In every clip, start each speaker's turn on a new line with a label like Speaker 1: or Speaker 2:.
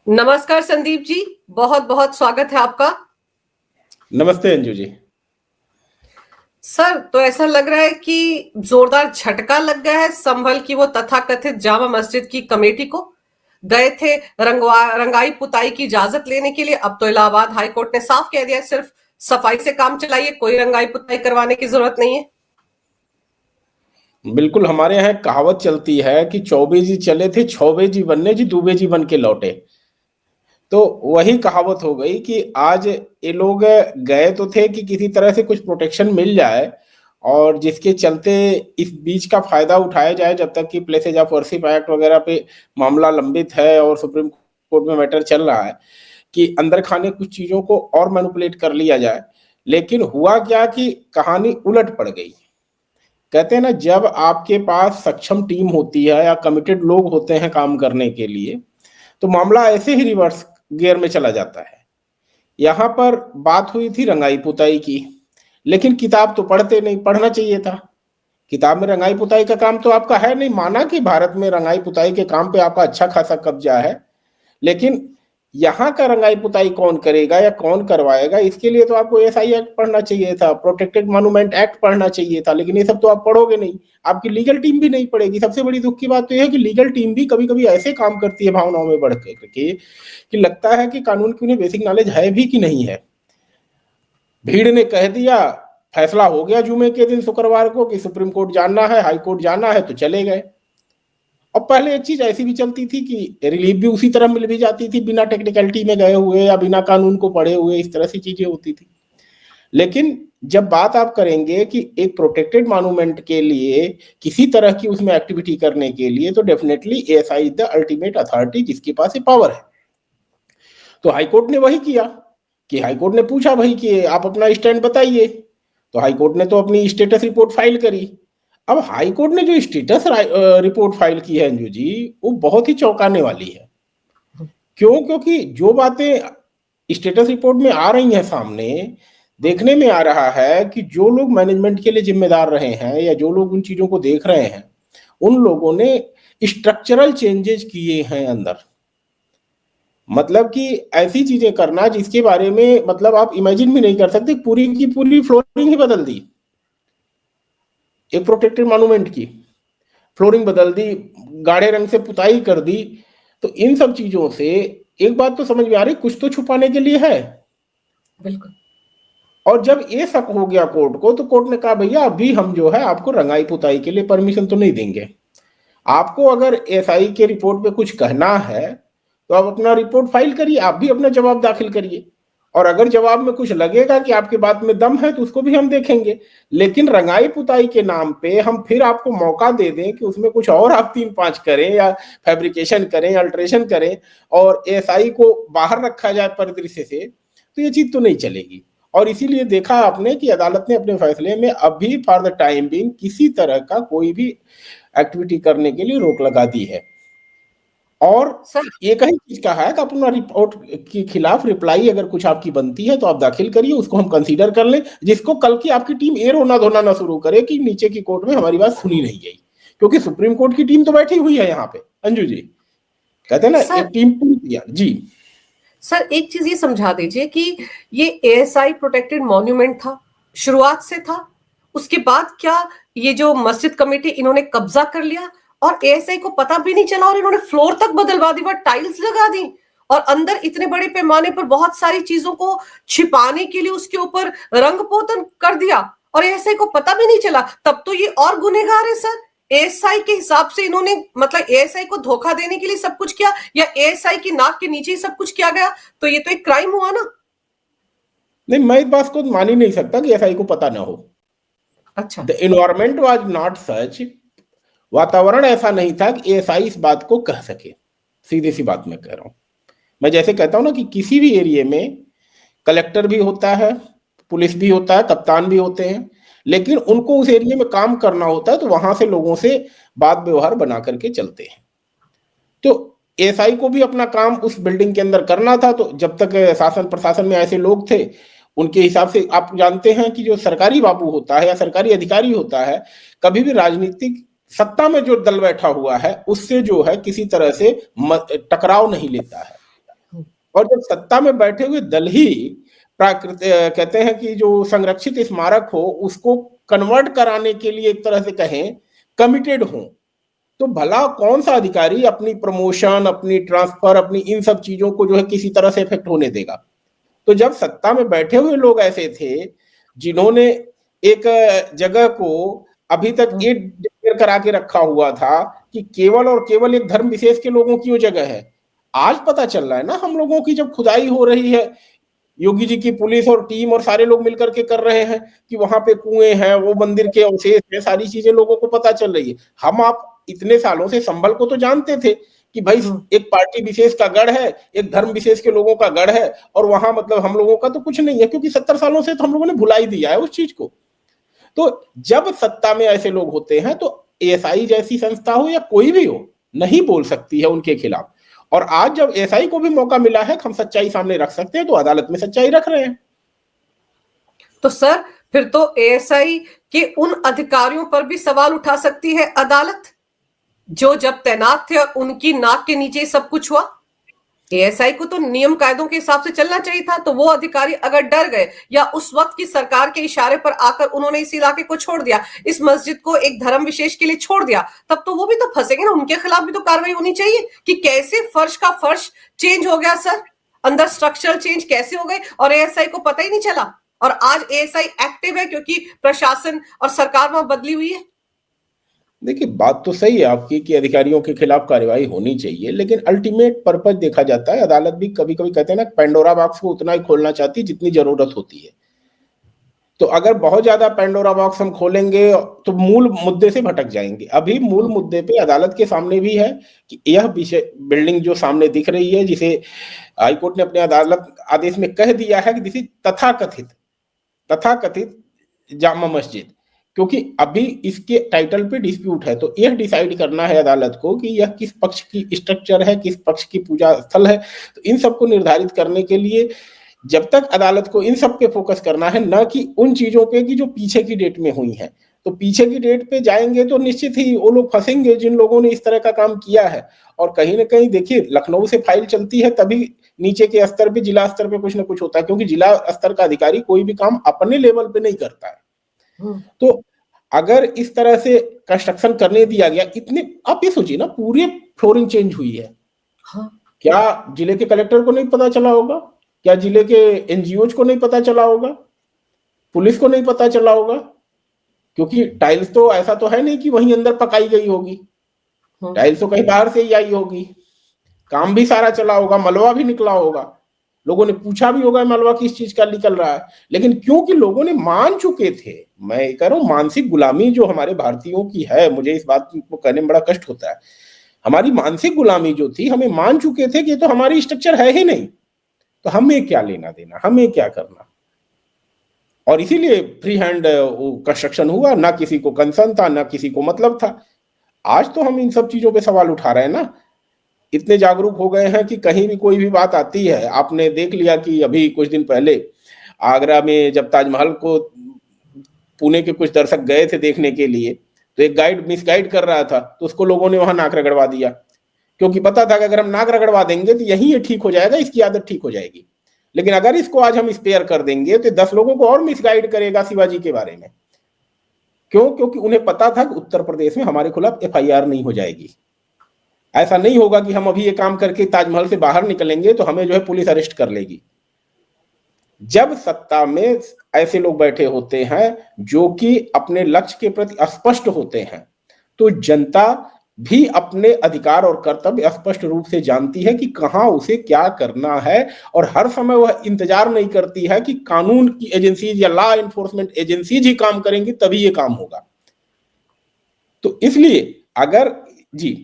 Speaker 1: नमस्कार संदीप जी, बहुत बहुत स्वागत है आपका।
Speaker 2: नमस्ते अंजू जी।
Speaker 1: सर, तो ऐसा लग रहा है कि जोरदार झटका लग गया है संभल की वो तथाकथित जामा मस्जिद की कमेटी को। गए थे रंगाई पुताई की इजाजत लेने के लिए, अब तो इलाहाबाद हाई कोर्ट ने साफ कह दिया सिर्फ सफाई से काम चलाइए, कोई रंगाई पुताई करवाने की जरूरत नहीं है।
Speaker 2: बिल्कुल, हमारे यहाँ एक कहावत चलती है कि चौबे जी चले थे छौबे जी बनने जी दूबे जी बन के लौटे। तो वही कहावत हो गई कि आज ये लोग गए तो थे कि किसी तरह से कुछ प्रोटेक्शन मिल जाए, और जिसके चलते इस बीच का फायदा उठाया जाए जब तक कि प्लेसेज ऑफ वर्शिप एक्ट वगैरह पे मामला लंबित है और सुप्रीम कोर्ट में मैटर चल रहा है, कि अंदर खाने कुछ चीजों को और मैनिपुलेट कर लिया जाए। लेकिन हुआ क्या कि कहानी उलट पड़ गई। कहते हैं ना, जब आपके पास सक्षम टीम होती है या कमिटेड लोग होते हैं काम करने के लिए, तो मामला ऐसे ही रिवर्स गियर में चला जाता है। यहां पर बात हुई थी रंगाई पुताई की, लेकिन किताब तो पढ़ते नहीं, पढ़ना चाहिए था। किताब में रंगाई पुताई का काम तो आपका है नहीं, माना कि भारत में रंगाई पुताई के काम पे आपका अच्छा खासा कब्जा है, लेकिन यहाँ का रंगाई पुताई कौन करेगा या कौन करवाएगा, इसके लिए तो आपको एसआई एक्ट पढ़ना चाहिए था, प्रोटेक्टेड मॉन्यूमेंट एक्ट पढ़ना चाहिए था। लेकिन ये सब तो आप पढ़ोगे नहीं, आपकी लीगल टीम भी नहीं पढ़ेगी। सबसे बड़ी दुख की बात तो यह है कि लीगल टीम भी कभी कभी ऐसे काम करती है भावनाओं में बढ़ करके कि लगता है कि कानून की उन्हें बेसिक नॉलेज है भी कि नहीं है। भीड़ ने कह दिया, फैसला हो गया जुमे के दिन शुक्रवार को कि सुप्रीम कोर्ट जाना है, हाई कोर्ट जाना है, तो चले गए। और पहले एक चीज ऐसी भी चलती थी कि रिलीफ भी उसी तरह मिल भी जाती थी, बिना टेक्निकलिटी में गए हुए या बिना कानून को पढ़े हुए, इस तरह से चीजें होती थी। लेकिन जब बात आप करेंगे कि एक प्रोटेक्टेड मॉन्यूमेंट के लिए किसी तरह की उसमें एक्टिविटी करने के लिए, तो definitely ASI is the ultimate authority, जिसके पास ये पावर है। तो हाईकोर्ट ने वही किया कि हाईकोर्ट ने पूछा भाई कि आप अपना स्टैंड बताइए। तो हाईकोर्ट ने तो अपनी स्टेटस रिपोर्ट फाइल करी। अब हाईकोर्ट ने जो स्टेटस रिपोर्ट फाइल की है अंजू जी, वो बहुत ही चौंकाने वाली है। क्यों? क्योंकि जो बातें स्टेटस रिपोर्ट में आ रही हैं सामने, देखने में आ रहा है कि जो लोग मैनेजमेंट के लिए जिम्मेदार रहे हैं या जो लोग उन चीजों को देख रहे हैं, उन लोगों ने स्ट्रक्चरल चेंजेस किए हैं अंदर। मतलब कि ऐसी चीजें करना जिसके बारे में मतलब आप इमेजिन भी नहीं कर सकते, पूरी की पूरी फ्लोरिंग ही बदल दी। एक प्रोटेक्टेड मॉन्यूमेंट की फ्लोरिंग बदल दी, गाढ़े रंग से पुताई कर दी। तो इन सब चीजों से एक बात तो समझ में आ रही, कुछ तो छुपाने के लिए है।
Speaker 1: बिल्कुल।
Speaker 2: और जब ये शक हो गया कोर्ट को, तो कोर्ट ने कहा भैया अभी हम जो है आपको रंगाई पुताई के लिए परमिशन तो नहीं देंगे। आपको अगर एसआई के रिपोर्ट पे कुछ कहना है तो आप अपना रिपोर्ट फाइल करिए, आप भी अपना जवाब दाखिल करिए, और अगर जवाब में कुछ लगेगा कि आपके बात में दम है तो उसको भी हम देखेंगे। लेकिन रंगाई पुताई के नाम पे हम फिर आपको मौका दे दें कि उसमें कुछ और आप 3-5 करें या फैब्रिकेशन करें, अल्ट्रेशन करें, और एसआई को बाहर रखा जाए परिदृश्य से, तो ये चीज तो नहीं चलेगी। और इसीलिए देखा आपने कि अदालत ने अपने फैसले में अभी फॉर द टाइम बिंग किसी तरह का कोई भी एक्टिविटी करने के लिए रोक लगा दी है। और
Speaker 1: सर,
Speaker 2: एक ही चीज कहा है कि अपना रिपोर्ट के खिलाफ रिप्लाई अगर कुछ आपकी बनती है तो आप दाखिल करिए, उसको हम कंसीडर कर लें, जिसको कल की आपकी टीम ये रोना धोना ना शुरू करे कि नीचे की कोर्ट में हमारी बात सुनी नहीं गई। क्योंकि सुप्रीम कोर्ट की टीम तो बैठी हुई है यहाँ पे अंजू जी, कहते हैं ना
Speaker 1: सर,
Speaker 2: एक टीम पूरी तैयार जी।
Speaker 1: सर, एक चीज ये समझा दीजिए कि ये एएसआई प्रोटेक्टेड मॉन्यूमेंट था, शुरुआत से था, उसके बाद क्या ये जो मस्जिद कमेटी इन्होंने कब्जा कर लिया और एएसआई को पता भी नहीं चला और इन्होंने फ्लोर तक बदलवा दी, वह टाइल्स लगा दी और अंदर इतने बड़े पैमाने पर बहुत सारी चीजों को छिपाने के लिए उसके ऊपर रंग पोतन कर दिया और एएसआई को पता भी नहीं चला, तब तो ये और गुनहगार है सर। एएसआई के हिसाब से इन्होंने मतलब एएसआई को धोखा देने के लिए सब कुछ किया या एएसआई की नाक के नीचे ही सब कुछ किया गया, तो ये तो एक क्राइम हुआ ना।
Speaker 2: नहीं, मैं इस बात को मान ही नहीं सकता कि एसआई को पता ना हो।
Speaker 1: अच्छा।
Speaker 2: The environment was not such, वातावरण ऐसा नहीं था कि एएसआई इस बात को कह सके। सीधी सी बात मैं कह रहा हूं। मैं जैसे कहता हूं ना कि किसी भी एरिया में कलेक्टर भी होता है, पुलिस भी होता है, कप्तान भी होते हैं, लेकिन उनको उस एरिया में काम करना होता है तो वहां से लोगों से बात व्यवहार बना करके चलते हैं। तो एएसआई को भी अपना काम उस बिल्डिंग के अंदर करना था। तो जब तक शासन प्रशासन में ऐसे लोग थे, उनके हिसाब से आप जानते हैं कि जो सरकारी बाबू होता है या सरकारी अधिकारी होता है, कभी भी राजनीतिक सत्ता में जो दल बैठा हुआ है उससे जो है किसी तरह से टकराव नहीं लेता है। और जब सत्ता में बैठे हुए दल ही प्राकृत कहते हैं कि जो संरक्षित स्मारक हो उसको कन्वर्ट कराने के लिए एक तरह से कहें कमिटेड हो, तो भला कौन सा अधिकारी अपनी प्रमोशन, अपनी ट्रांसफर, अपनी इन सब चीजों को जो है किसी तरह से इफेक्ट होने देगा। तो जब सत्ता में बैठे हुए लोग ऐसे थे जिन्होंने एक जगह को अभी तक ये डिक्लेयर करा के रखा हुआ था कि केवल और केवल एक धर्म विशेष के लोगों की वो जगह है, आज पता चल रहा है ना हम लोगों की, जब खुदाई हो रही है, योगी जी की पुलिस और टीम और सारे लोग मिलकर के कर रहे हैं कि वहां पे कुएं हैं, वो मंदिर के अवशेष है, सारी चीजें लोगों को पता चल रही है। हम आप इतने सालों से संभल को तो जानते थे कि भाई एक पार्टी विशेष का गढ़ है, एक धर्म विशेष के लोगों का गढ़ है, और वहां मतलब हम लोगों का तो कुछ नहीं है, क्योंकि 70 सालों से तो हम लोगों ने भुला ही दिया है उस चीज को। तो जब सत्ता में ऐसे लोग होते हैं तो एएसआई जैसी संस्था हो या कोई भी हो नहीं बोल सकती है उनके खिलाफ। और आज जब एएसआई को भी मौका मिला है हम सच्चाई सामने रख सकते हैं, तो अदालत में सच्चाई रख रहे हैं।
Speaker 1: तो सर फिर तो एएसआई के उन अधिकारियों पर भी सवाल उठा सकती है अदालत जो जब तैनात थे और उनकी नाक के नीचे सब कुछ हुआ। एएसआई को तो नियम कायदों के हिसाब से चलना चाहिए था। तो वो अधिकारी अगर डर गए या उस वक्त की सरकार के इशारे पर आकर उन्होंने इस इलाके को छोड़ दिया, इस मस्जिद को एक धर्म विशेष के लिए छोड़ दिया, तब तो वो भी तो फंसेंगे ना। उनके खिलाफ भी तो कार्रवाई होनी चाहिए कि कैसे फर्श का फर्श चेंज हो गया सर, अंदर स्ट्रक्चरल चेंज कैसे हो गए और एएसआई को पता ही नहीं चला। और आज एएसआई एक्टिव है क्योंकि प्रशासन और सरकार वहां बदली हुई है।
Speaker 2: देखिए बात तो सही है आपकी कि अधिकारियों के खिलाफ कार्रवाई होनी चाहिए, लेकिन अल्टीमेट पर्पस देखा जाता है, अदालत भी कभी कभी कहते हैं ना पेंडोरा बॉक्स को उतना ही खोलना चाहती है जितनी जरूरत होती है। तो अगर बहुत ज्यादा पेंडोरा बॉक्स हम खोलेंगे तो मूल मुद्दे से भटक जाएंगे। अभी मूल मुद्दे पे अदालत के सामने भी है कि यह विषय बिल्डिंग जो सामने दिख रही है, जिसे हाईकोर्ट ने अपने अदालत आदेश में कह दिया है कि जिसे तथाकथित जामा मस्जिद, क्योंकि अभी इसके टाइटल पे डिस्प्यूट है, तो यह डिसाइड करना है अदालत को कि यह किस पक्ष की स्ट्रक्चर है, किस पक्ष की पूजा स्थल है। तो इन सबको निर्धारित करने के लिए जब तक अदालत को इन सब पे फोकस करना है, न कि उन चीजों पे कि जो पीछे की डेट में हुई हैं। तो पीछे की डेट पे जाएंगे तो निश्चित ही वो लोग फंसेंगे जिन लोगों ने इस तरह का काम किया है। और कहीं ना कहीं देखिए लखनऊ से फाइल चलती है तभी नीचे के स्तर पे, जिला स्तर पे कुछ ना कुछ होता है, क्योंकि जिला स्तर का अधिकारी कोई भी काम अपने लेवल पे नहीं करता है। तो अगर इस तरह से कंस्ट्रक्शन करने दिया गया, इतने आप ये सोचिए ना पूरी फ्लोरिंग चेंज हुई है। क्या जिले के कलेक्टर को नहीं पता चला होगा? क्या जिले के एनजीओ को नहीं पता चला होगा? पुलिस को नहीं पता चला होगा? क्योंकि टाइल्स तो ऐसा तो है नहीं कि वहीं अंदर पकाई गई होगी, टाइल्स तो कहीं बाहर से ही आई होगी, काम भी सारा चला होगा, मलबा भी निकला होगा, लोगों ने पूछा भी होगा मलबा किस चीज का निकल रहा है। लेकिन क्योंकि लोगों ने मान चुके थे, मैं कह रहा हूं मानसिक गुलामी जो हमारे भारतीयों की है, मुझे इस बात को कहने में बड़ा कष्ट होता है, हमारी मानसिक गुलामी जो थी, हमें मान चुके थे कि ये तो हमारी स्ट्रक्चर है ही नहीं, तो हमें क्या लेना देना, हमें क्या करना। और इसीलिए फ्री हैंड कंस्ट्रक्शन हुआ, ना किसी को कंसर्न था, ना किसी को मतलब था। आज तो हम इन सब चीजों पे सवाल उठा रहे हैं ना, इतने जागरूक हो गए हैं कि कहीं भी कोई भी बात आती है। आपने देख लिया कि अभी कुछ दिन पहले आगरा में जब ताजमहल को पुणे के कुछ दर्शक गए थे देखने के लिए, तो एक गाइड मिसगाइड कर रहा था, तो उसको लोगों ने वहां नाक रगड़वा दिया, क्योंकि पता था कि अगर हम नाक रगड़वा देंगे तो यही ये ठीक हो जाएगा, इसकी आदत ठीक हो जाएगी। लेकिन अगर इसको आज हम स्पेयर कर देंगे तो 10 लोगों को और मिसगाइड करेगा शिवाजी के बारे में। क्यों? क्योंकि उन्हें पता था कि उत्तर प्रदेश में हमारे खिलाफ एफआईआर नहीं हो जाएगी। ऐसा नहीं होगा कि हम अभी ये काम करके ताजमहल से बाहर निकलेंगे तो हमें जो है पुलिस अरेस्ट कर लेगी। जब सत्ता में ऐसे लोग बैठे होते हैं जो कि अपने लक्ष्य के प्रति अस्पष्ट होते हैं, तो जनता भी अपने अधिकार और कर्तव्य स्पष्ट रूप से जानती है कि कहां उसे क्या करना है, और हर समय वह इंतजार नहीं करती है कि कानून की एजेंसीज या लॉ एनफोर्समेंट एजेंसीज ही काम करेंगी तभी ये काम होगा। तो इसलिए अगर जी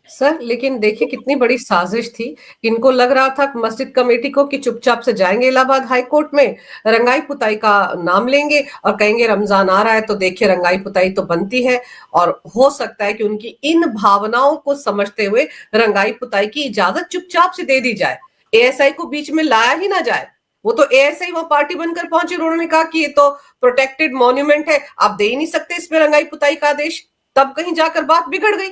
Speaker 1: सर, लेकिन देखिए कितनी बड़ी साजिश थी। इनको लग रहा था मस्जिद कमेटी को कि चुपचाप से जाएंगे इलाहाबाद हाई कोर्ट में, रंगाई पुताई का नाम लेंगे और कहेंगे रमजान आ रहा है तो देखिए रंगाई पुताई तो बनती है। और हो सकता है कि उनकी इन भावनाओं को समझते हुए रंगाई पुताई की इजाजत चुपचाप से दे दी जाए, एएसआई को बीच में लाया ही ना जाए। वो तो एएसआई वहां पार्टी बनकर पहुंचे, उन्होंने कहा कि ये तो प्रोटेक्टेड मॉन्यूमेंट है, आप दे ही नहीं सकते इसमें रंगाई पुताई का आदेश। तब कहीं जाकर बात बिगड़ गई।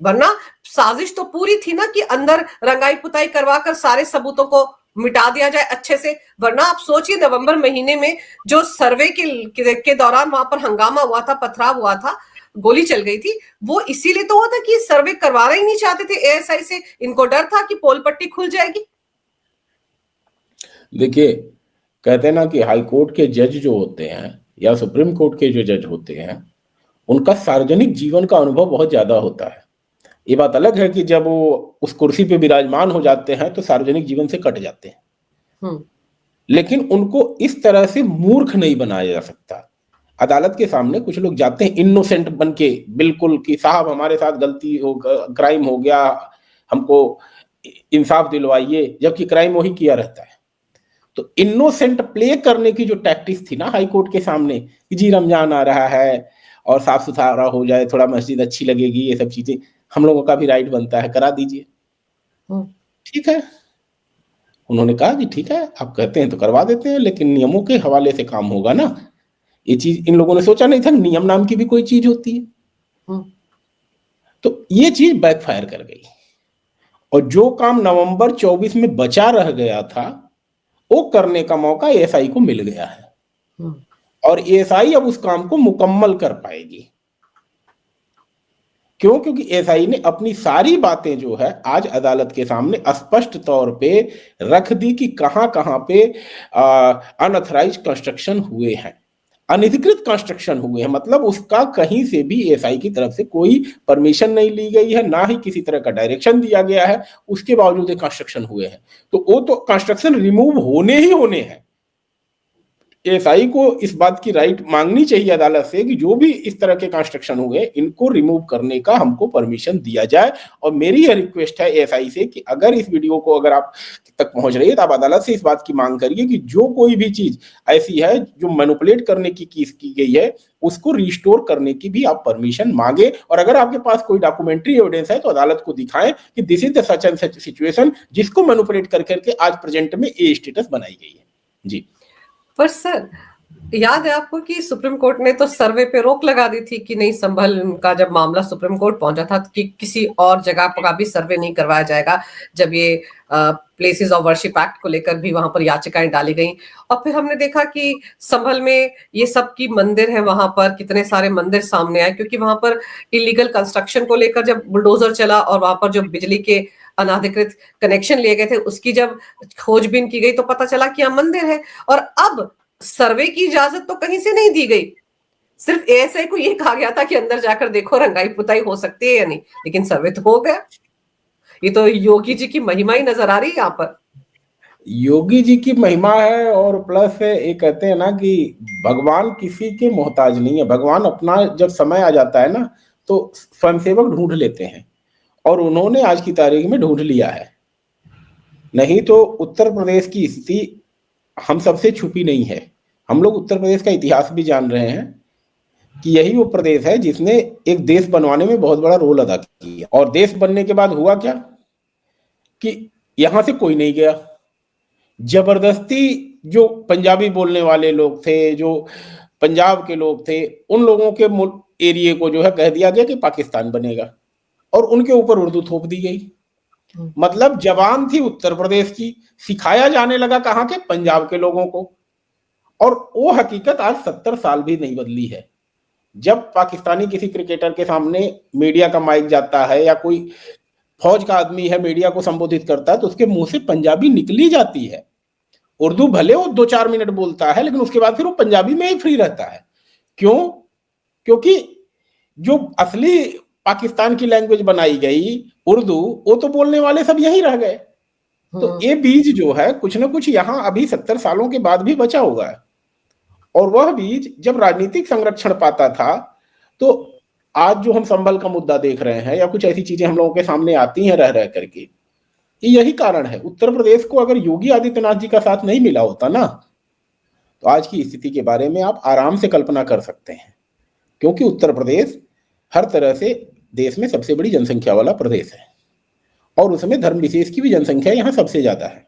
Speaker 1: वरना साजिश तो पूरी थी ना कि अंदर रंगाई पुताई करवाकर सारे सबूतों को मिटा दिया जाए अच्छे से। वरना आप सोचिए नवंबर महीने में जो सर्वे के दौरान वहां पर हंगामा हुआ था, पथराव हुआ था, गोली चल गई थी, वो इसीलिए तो हुआ था कि सर्वे करवाना ही नहीं चाहते थे एएसआई से। इनको डर था कि पोल पट्टी खुल जाएगी।
Speaker 2: देखिए, कहते हैं ना कि हाई कोर्ट के जज जो होते हैं या सुप्रीम कोर्ट के जो जज होते हैं, उनका सार्वजनिक जीवन का अनुभव बहुत ज्यादा होता है। ये बात अलग है कि जब वो उस कुर्सी पे विराजमान हो जाते हैं तो सार्वजनिक जीवन से कट जाते हैं, लेकिन उनको इस तरह से मूर्ख नहीं बनाया जा सकता। अदालत के सामने कुछ लोग जाते हैं इनोसेंट बन के, बिल्कुल कि साहब हमारे साथ गलती हो, क्राइम हो गया, हमको इंसाफ दिलवाइए, जबकि क्राइम वही किया रहता है। तो इनोसेंट प्ले करने की जो टैक्टिस थी ना हाई कोर्ट के सामने कि जी रमजान आ रहा है और साफ सुथरा हो जाए, थोड़ा मस्जिद अच्छी लगेगी, ये सब चीजें हम लोगों का भी राइट बनता है, करा दीजिए। ठीक है, उन्होंने कहा कि ठीक है आप कहते हैं तो करवा देते हैं, लेकिन नियमों के हवाले से काम होगा ना। ये चीज इन लोगों ने सोचा नहीं था नियम नाम की भी कोई चीज होती है। तो ये चीज बैकफायर कर गई और जो काम नवंबर 24 में बचा रह गया था वो करने का मौका एएसआई को मिल गया है और एएसआई अब उस काम को मुकम्मल कर पाएगी। क्यों? क्योंकि एएसआई ने अपनी सारी बातें जो है आज अदालत के सामने स्पष्ट तौर पे रख दी कि कहां कहां पे अनऑथराइज्ड कंस्ट्रक्शन हुए हैं, अनधिकृत कंस्ट्रक्शन हुए हैं। मतलब उसका कहीं से भी एएसआई की तरफ से कोई परमिशन नहीं ली गई है, ना ही किसी तरह का डायरेक्शन दिया गया है, उसके बावजूद कंस्ट्रक्शन हुए हैं। तो वो तो कंस्ट्रक्शन रिमूव होने ही होने हैं। एएसआई को इस बात की राइट मांगनी चाहिए अदालत से कि जो भी इस तरह के कंस्ट्रक्शन हुए इनको रिमूव करने का हमको परमिशन दिया जाए। और मेरी यह रिक्वेस्ट है एएसआई से कि अगर इस वीडियो को अगर आप तक पहुंच रही है तो आप अदालत से इस बात की मांग करिए कि जो कोई भी चीज ऐसी है जो मैनिपुलेट करने की गई है उसको रिस्टोर करने की भी आप परमिशन मांगे। और अगर आपके पास कोई डॉक्यूमेंट्री एविडेंस है तो अदालत को दिखाएं कि this is the such and such situation जिसको मैनिपुलेट कर करके आज प्रेजेंट में ए स्टेटस बनाई गई है। जी।
Speaker 1: पर सर याद है आपको कि सुप्रीम कोर्ट ने तो सर्वे पे रोक लगा दी थी कि नहीं, संभल का जब मामला सुप्रीम कोर्ट पहुंचा था कि किसी और जगह का भी सर्वे नहीं करवाया जाएगा, जब ये प्लेसेस ऑफ वर्शिप एक्ट को लेकर भी वहां पर याचिकाएं डाली गई। और फिर हमने देखा कि संभल में ये सब की मंदिर है, वहां पर कितने सारे मंदिर सामने आए क्योंकि वहां पर इलीगल कंस्ट्रक्शन को लेकर जब बुलडोजर चला और वहां पर जो बिजली के अनाधिकृत कनेक्शन लिए गए थे उसकी जब खोजबीन की गई तो पता चला कि यहाँ मंदिर है। और अब सर्वे की इजाजत तो कहीं से नहीं दी गई, सिर्फ एएसआई को यह कहा गया था कि अंदर जाकर देखो रंगाई पुताई हो सकती है या नहीं, लेकिन सर्वे तो हो गया। ये तो योगी जी की महिमा ही नजर आ रही है यहाँ पर।
Speaker 2: योगी जी की महिमा है और प्लस ये कहते हैं ना कि भगवान किसी के मोहताज नहीं है। भगवान अपना जब समय आ जाता है ना तो स्वयंसेवक ढूंढ लेते हैं और उन्होंने आज की तारीख में ढूंढ लिया है। नहीं तो उत्तर प्रदेश की स्थिति हम सबसे छुपी नहीं है। हम लोग उत्तर प्रदेश का इतिहास भी जान रहे हैं कि यही वो प्रदेश है जिसने एक देश बनवाने में बहुत बड़ा रोल अदा किया। और देश बनने के बाद हुआ क्या कि यहां से कोई नहीं गया, जबरदस्ती जो पंजाबी बोलने वाले लोग थे, जो पंजाब के लोग थे, उन लोगों के एरिया को जो है कह दिया गया कि पाकिस्तान बनेगा और उनके ऊपर उर्दू थोप दी गई। मतलब जबान थी उत्तर प्रदेश की, सिखाया जाने लगा कहां के? पंजाब के लोगों को। और वो हकीकत आज 70 साल भी नहीं बदली है। जब पाकिस्तानी किसी क्रिकेटर के सामने मीडिया का माइक जाता है या कोई फौज का आदमी है मीडिया को संबोधित करता है तो उसके मुंह से पंजाबी निकली जाती है। उर्दू भले वो 2-4 मिनट बोलता है लेकिन उसके बाद फिर वो पंजाबी में ही फ्री रहता है। क्यों? क्योंकि जो असली पाकिस्तान की लैंग्वेज बनाई गई उर्दू, वो तो बोलने वाले सब यहीं रह गए। तो ये बीज जो है कुछ ना कुछ यहाँ अभी 70 सालों के बाद भी बचा हुआ है। और वह बीज जब राजनीतिक संरक्षण पाता था तो आज जो हम संभल का मुद्दा देख रहे हैं या कुछ ऐसी चीजें हम लोगों के सामने आती हैं रह रह करके, यही कारण है। उत्तर प्रदेश को अगर योगी आदित्यनाथ जी का साथ नहीं मिला होता ना तो आज की स्थिति के बारे में आप आराम से कल्पना कर सकते हैं। क्योंकि उत्तर प्रदेश हर तरह से देश में सबसे बड़ी जनसंख्या वाला प्रदेश है और उसमें धर्म विशेष की भी जनसंख्या यहाँ सबसे ज्यादा है।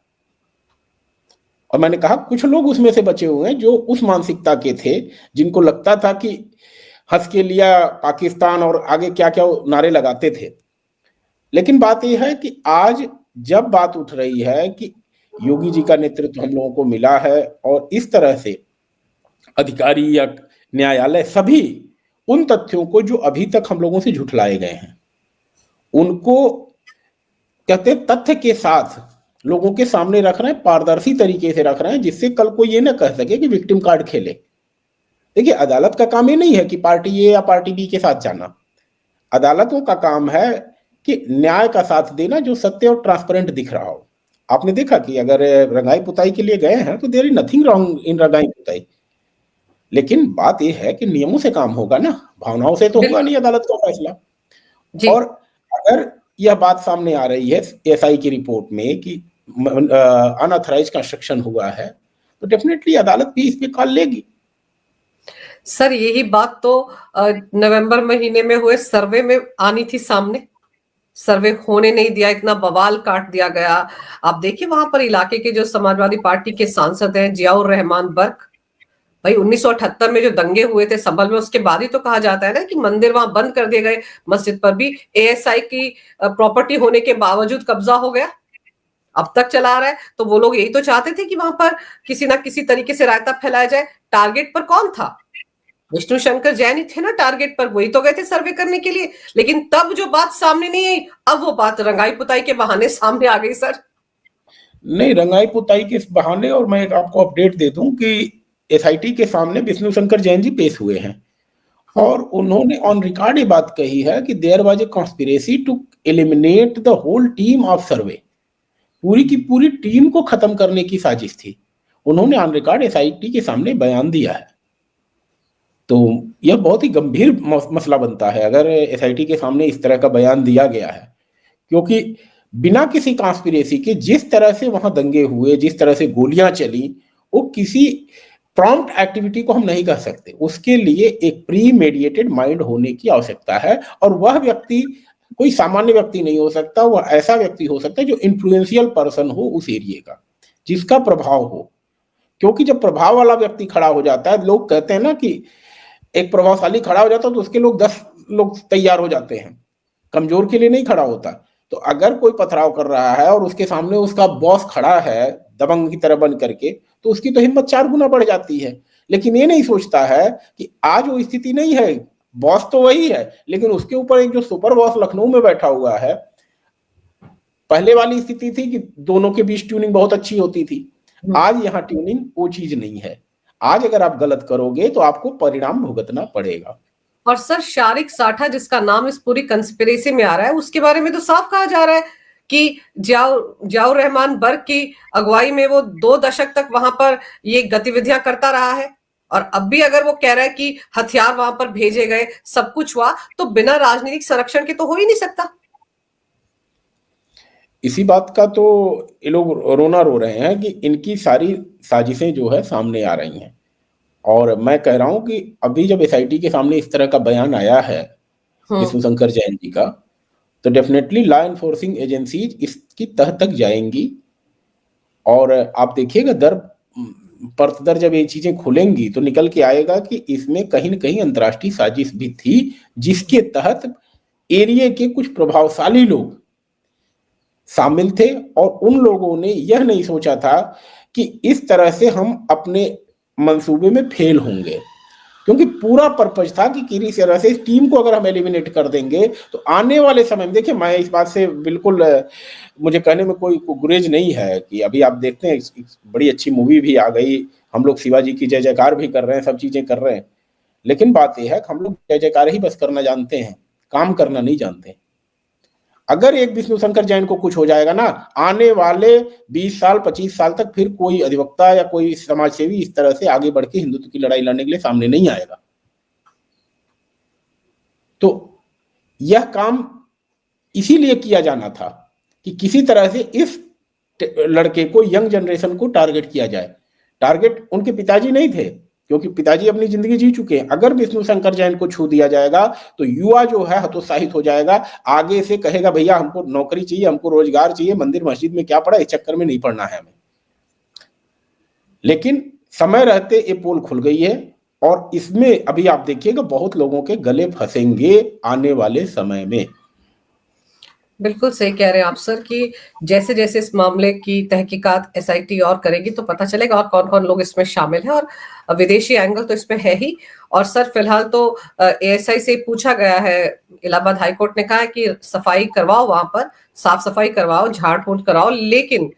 Speaker 2: और मैंने कहा कुछ लोग उसमें से बचे हुए हैं जो उस मानसिकता के थे जिनको लगता था कि हंस के लिया पाकिस्तान और आगे क्या क्या नारे लगाते थे। लेकिन बात यह है कि आज जब बात उठ रही है कि योगी जी का नेतृत्व हम लोगों को मिला है और इस तरह से अधिकारी या न्यायालय सभी उन तथ्यों को जो अभी तक हम लोगों से झुठलाए गए हैं उनको कहते हैं तथ्य के साथ लोगों के सामने रख रहे हैं, पारदर्शी तरीके से रख रहे हैं, जिससे कल कोई ये ना कह सके कि विक्टिम कार्ड खेले। देखिए, अदालत का काम ये नहीं है कि पार्टी ए या पार्टी बी के साथ जाना। अदालतों का काम है कि न्याय का साथ देना जो सत्य और ट्रांसपेरेंट दिख रहा हो। आपने देखा कि अगर रंगाई पुताई के लिए गए हैं तो there is nothing wrong in रंगाई पुताई, लेकिन बात यह है कि नियमों से काम होगा ना, भावनाओं से तो होगा नहीं अदालत का फैसला। और अगर यह बात सामने आ रही है एसआई की रिपोर्ट में कि अनऑथराइज कंस्ट्रक्शन हुआ है तो डेफिनेटली अदालत भी इस पे कॉल लेगी।
Speaker 1: सर यही बात तो नवंबर महीने में हुए सर्वे में आनी थी सामने, सर्वे होने नहीं दिया, इतना बवाल काट दिया गया। आप देखिए वहां पर इलाके के जो समाजवादी पार्टी के सांसद हैं जियाउर रहमान बर्क, भाई 1978 में जो दंगे हुए थे संभल में, उसके बाद ही तो कहा जाता है ना कि मंदिर वहां बंद कर दिए गए, मस्जिद पर भी एएसआई की प्रॉपर्टी होने के बावजूद कब्जा हो गया, अब तक चला रहा है। तो वो लोग यही तो चाहते थे कि वहां पर किसी ना किसी तरीके से रायता फैलाया जाए। टारगेट पर कौन था? विष्णु शंकर जैन ही थे ना टारगेट पर, वही तो गए थे सर्वे करने के लिए। लेकिन तब जो बात सामने नहीं आई, अब वो बात रंगाई पुताई के बहाने सामने आ गई। सर
Speaker 2: नहीं, रंगाई पुताई के बहाने, और मैं आपको अपडेट दे दूं कि एसआईटी के सामने विष्णु शंकर जैन जी पेश हुए हैं और उन्होंने ऑन रिकॉर्ड ये बात कही है कि there was a conspiracy to eliminate the whole team of survey. पूरी की पूरी टीम को खत्म करने की साजिश थी। उन्होंने ऑन रिकॉर्ड एसआईटी के सामने बयान दिया है। तो यह बहुत ही गंभीर मसला बनता है अगर एसआईटी के सामने इस तरह का बयान दिया गया है, क्योंकि बिना किसी कॉन्स्पिरेसी के जिस तरह से वहां दंगे हुए, जिस तरह से गोलियां चली, वो किसी प्रॉम्प्ट एक्टिविटी को हम नहीं कह सकते। उसके लिए एक प्री मेडिएटेड माइंड होने की आवश्यकता है और वह व्यक्ति कोई सामान्य व्यक्ति नहीं हो सकता, वह ऐसा व्यक्ति हो सकता है जो इन्फ्लुएंशियल पर्सन हो उस एरिया का, जिसका प्रभाव हो। क्योंकि जब प्रभाव वाला व्यक्ति खड़ा हो जाता है, लोग कहते हैं ना कि एक प्रभावशाली खड़ा हो जाता है तो उसके लोग 10 लोग तैयार हो जाते हैं, कमजोर के लिए नहीं खड़ा होता। तो अगर कोई पथराव कर रहा है और उसके सामने उसका बॉस खड़ा है दबंग की तरह बन करके, तो उसकी तो हिम्मत 4 गुना बढ़ जाती है। लेकिन ये नहीं सोचता है कि आज वो स्थिति नहीं है, बॉस तो वही है लेकिन उसके ऊपर एक जो सुपर बॉस लखनऊ में बैठा हुआ है। पहले वाली स्थिति थी कि दोनों के बीच ट्यूनिंग बहुत अच्छी होती थी, आज यहाँ ट्यूनिंग वो चीज नहीं है। आज अगर आप गलत करोगे तो आपको परिणाम भुगतना पड़ेगा।
Speaker 1: और सर शारिक साठा जिसका नाम इस पूरी कंस्पिरेसी में आ रहा है, उसके बारे में तो साफ कहा जा रहा है कि जियाउर रहमान बर्क की अगुवाई में वो 2 दशक तक वहां पर ये गतिविधियां करता रहा है। और अब भी अगर वो कह रहा है कि हथियार वहां पर भेजे गए, सब कुछ हुआ, तो बिना राजनीतिक संरक्षण के तो हो ही नहीं सकता।
Speaker 2: इसी बात का तो ये लोग रोना रो रहे हैं कि इनकी सारी साजिशें जो है सामने आ रही हैं। और मैं कह रहा हूं कि अभी जब एसआईटी के सामने इस तरह का बयान आया है विष्णु शंकर जैन जी का, तो डेफिनेटली लॉ एनफोर्सिंग एजेंसीज इसकी तह तक जाएंगी। और आप देखिएगा दर परत दर जब ये चीजें खुलेंगी तो निकल के आएगा कि इसमें कहीं न कहीं अंतर्राष्ट्रीय साजिश भी थी, जिसके तहत एरिया के कुछ प्रभावशाली लोग शामिल थे। और उन लोगों ने यह नहीं सोचा था कि इस तरह से हम अपने मंसूबे में फेल होंगे, क्योंकि पूरा पर्पज था कि किसी तरह से इस टीम को अगर हम एलिमिनेट कर देंगे तो आने वाले समय में, देखिए मैं इस बात से बिल्कुल, मुझे कहने में कोई गुरेज नहीं है कि अभी आप देखते हैं बड़ी अच्छी मूवी भी आ गई, हम लोग शिवाजी की जय जयकार भी कर रहे हैं, सब चीजें कर रहे हैं, लेकिन बात यह है कि हम लोग जय जयकार ही बस करना जानते हैं, काम करना नहीं जानते। अगर एक विष्णु शंकर जैन को कुछ हो जाएगा ना, आने वाले 20 साल 25 साल तक फिर कोई अधिवक्ता या कोई समाजसेवी इस तरह से आगे बढ़ के हिंदुत्व की लड़ाई लड़ने के लिए सामने नहीं आएगा। तो यह काम इसीलिए किया जाना था कि किसी तरह से इस लड़के को, यंग जनरेशन को टारगेट किया जाए। टारगेट उनके पिताजी नहीं थे, क्योंकि पिताजी अपनी जिंदगी जी चुके हैं। अगर विष्णु शंकर जैन को छू दिया जाएगा तो युवा जो है हतोत्साहित हो जाएगा, आगे से कहेगा भैया हमको नौकरी चाहिए, हमको रोजगार चाहिए, मंदिर मस्जिद में क्या पड़ा, इस चक्कर में नहीं पड़ना है हमें। लेकिन समय रहते ये पोल खुल गई है और इसमें अभी आप देखिएगा बहुत लोगों के गले फंसेंगे आने वाले समय में।
Speaker 1: बिल्कुल सही कह रहे हैं आप सर कि जैसे जैसे इस मामले की तहकीकात एसआईटी और करेगी तो पता चलेगा और कौन कौन लोग इसमें शामिल हैं, और विदेशी एंगल तो इसमें है ही। और सर फिलहाल तो एएसआई से पूछा गया है, इलाहाबाद हाईकोर्ट ने कहा है कि सफाई करवाओ, वहां पर साफ सफाई करवाओ, झाड़ फूट कराओ, लेकिन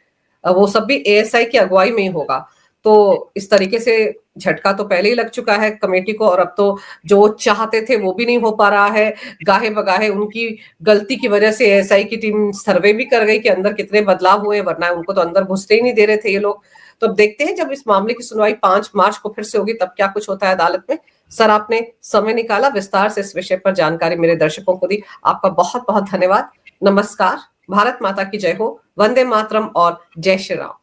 Speaker 1: वो सब भी एएसआई की अगुवाई में ही होगा। तो इस तरीके से झटका तो पहले ही लग चुका है कमेटी को, और अब तो जो चाहते थे वो भी नहीं हो पा रहा है। गाहे बगाहे उनकी गलती की वजह से एएसआई की टीम सर्वे भी कर गई कि अंदर कितने बदलाव हुए, वरना उनको तो अंदर घुसते ही नहीं दे रहे थे ये लोग। तो अब देखते हैं जब इस मामले की सुनवाई 5 मार्च को फिर से होगी तब क्या कुछ होता है अदालत में। सर आपने समय निकाला, विस्तार से इस विषय पर जानकारी मेरे दर्शकों को दी, आपका बहुत बहुत धन्यवाद। नमस्कार, भारत माता की जय हो, वंदे मातरम और जय श्री राम।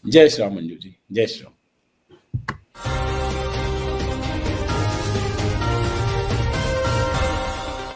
Speaker 2: जय श्री राम मंजू जी, जय श्री राम।